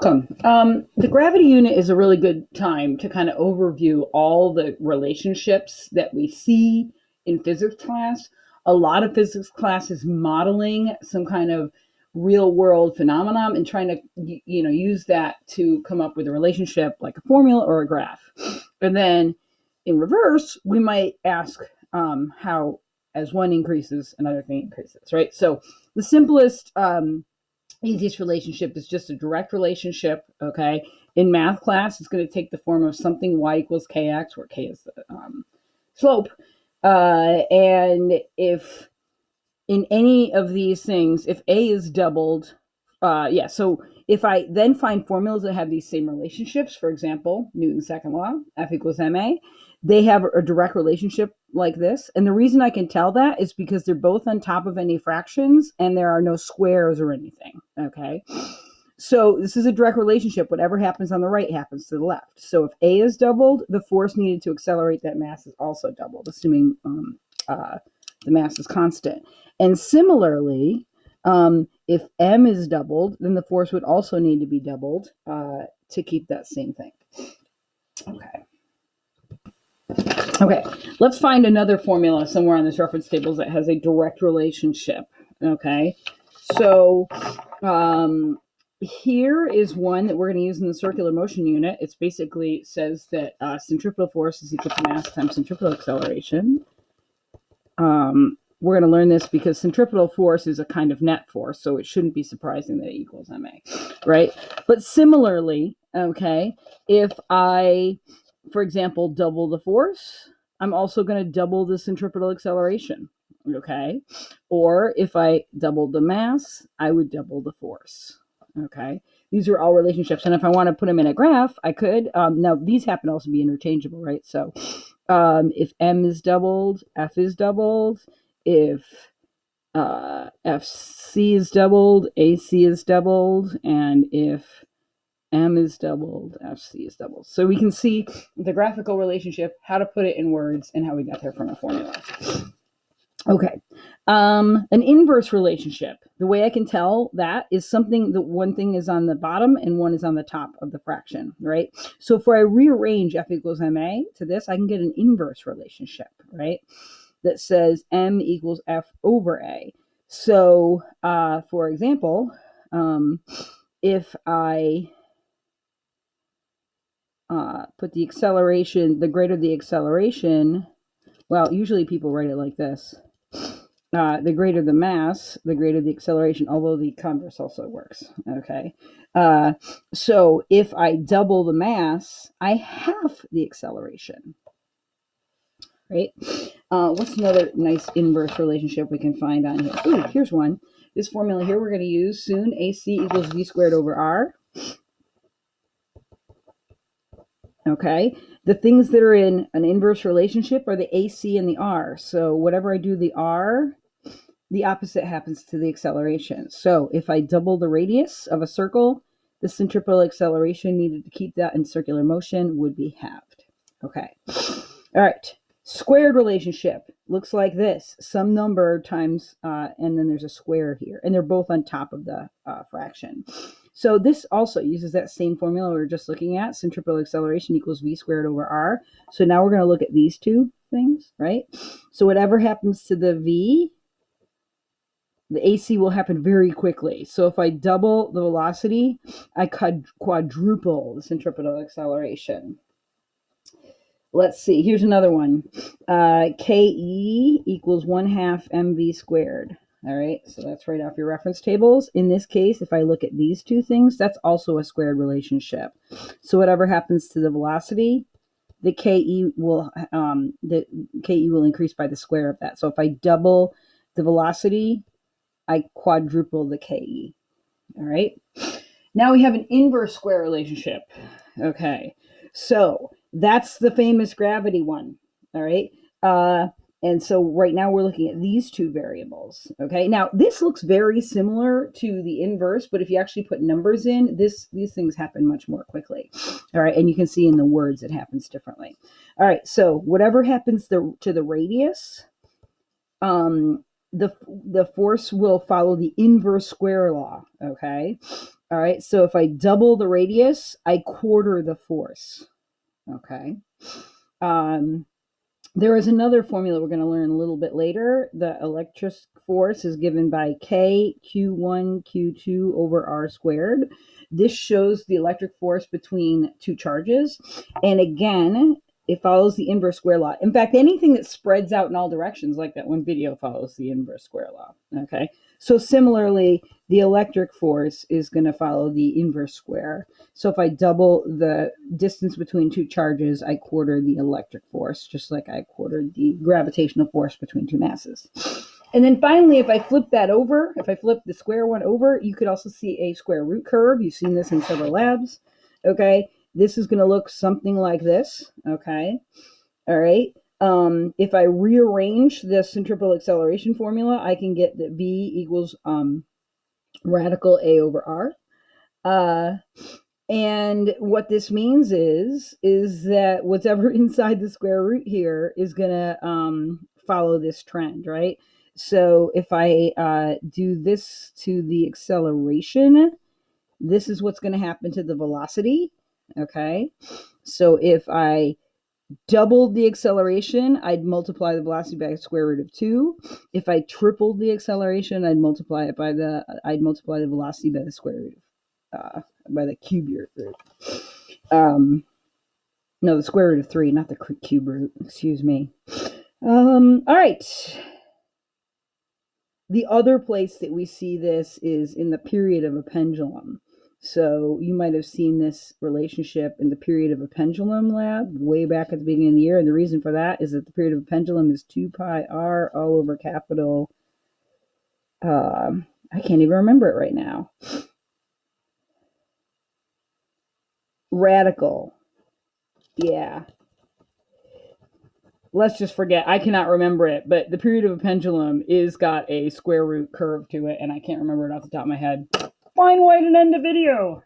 welcome. The gravity unit is a really good time to kind of overview all the relationships that we see in physics class. A lot of physics class is modeling some kind of real world phenomenon and trying to use that to come up with a relationship like a formula or a graph. And then in reverse, we might ask how as one increases, another thing increases, right? So the simplest easiest relationship is just a direct relationship, okay? In math class, it's going to take the form of something y equals kx, where k is the slope. And if in any of these things, if a is doubled, so if I then find formulas that have these same relationships, for example, Newton's second law, F equals ma, they have a direct relationship like this. And the reason I can tell that is because they're both on top of any fractions and there are no squares or anything, okay? So this is a direct relationship. Whatever happens on the right happens to the left. So if A is doubled, the force needed to accelerate that mass is also doubled, assuming the mass is constant. And similarly, if M is doubled, then the force would also need to be doubled to keep that same thing. Okay, let's find another formula somewhere on this reference table that has a direct relationship. Okay, so here is one that we're going to use in the circular motion unit. It basically says that centripetal force is equal to mass times centripetal acceleration. We're going to learn this because centripetal force is a kind of net force, so it shouldn't be surprising that it equals ma, right? But similarly, okay, if I, for example, double the force, I'm also going to double the centripetal acceleration, okay? Or if I doubled the mass, I would double the force, okay? These are all relationships, and if I want to put them in a graph, I could. Now, these happen to also be interchangeable, right? So if M is doubled, F is doubled. If FC is doubled, AC is doubled, and if M is doubled, FC is doubled. So we can see the graphical relationship, how to put it in words, and how we got there from a formula. Okay, an inverse relationship. The way I can tell that is something that one thing is on the bottom and one is on the top of the fraction, right? So if I rearrange F equals ma to this, I can get an inverse relationship, right? That says M equals F over A. So, for example, if I put the acceleration, the greater the acceleration, well, usually people write it like this. The greater the mass, the greater the acceleration, although the converse also works, okay? So if I double the mass, I halve the acceleration, right? What's another nice inverse relationship we can find on here? Ooh, here's one. This formula here we're going to use soon. AC equals V squared over R. Okay. The things that are in an inverse relationship are the AC and the R. So whatever I do the R, the opposite happens to the acceleration. So if I double the radius of a circle, the centripetal acceleration needed to keep that in circular motion would be halved. Okay. All right. Squared relationship looks like this. Some number times, and then there's a square here. And they're both on top of the fraction. So this also uses that same formula we were just looking at. Centripetal acceleration equals V squared over R. So now we're going to look at these two things, right? So whatever happens to the V, the AC will happen very quickly. So if I double the velocity, I could quadruple the centripetal acceleration. Let's see, here's another one. KE equals 1/2 mv squared. All right, so that's right off your reference tables. In this case, if I look at these two things, that's also a squared relationship. So whatever happens to the velocity, the KE will increase by the square of that. So if I double the velocity, I quadruple the KE. All right. Now we have an inverse square relationship. Okay. So that's the famous gravity one. All right. And so right now we're looking at these two variables. Okay. Now this looks very similar to the inverse, but if you actually put numbers in, these things happen much more quickly. All right. And you can see in the words it happens differently. All right. So whatever happens to the radius, the force will follow the inverse square law, okay? All right, so if I double the radius, I quarter the force. Okay. There is another formula we're going to learn a little bit later. The electric force is given by K Q1 Q2 over R squared. This shows the electric force between two charges. And again, it follows the inverse square law. In fact, anything that spreads out in all directions, like that one video, follows the inverse square law. Okay. So similarly, the electric force is going to follow the inverse square. So if I double the distance between two charges, I quarter the electric force, just like I quartered the gravitational force between two masses. And then finally, if I flip that over, if I flip the square one over, you could also see a square root curve. You've seen this in several labs. Okay. This is going to look something like this. Okay. All right. If I rearrange the centripetal acceleration formula, I can get that V equals radical A over R. And what this means is that whatever inside the square root here is going to follow this trend, right? So if I do this to the acceleration, this is what's going to happen to the velocity, okay? So if I doubled the acceleration, I'd multiply the velocity by the square root of 2. If I tripled the acceleration, I'd multiply the velocity by the square root of by the cube root. No, the square root of 3, not the cube root. Excuse me. All right. The other place that we see this is in the period of a pendulum. So you might have seen this relationship in the period of a pendulum lab way back at the beginning of the year. And the reason for that is that the period of a pendulum is 2 pi r all over capital. I can't even remember it right now. Radical. Yeah. Let's just forget. I cannot remember it, but the period of a pendulum is got a square root curve to it, and I can't remember it off the top of my head. Fine way to end the video.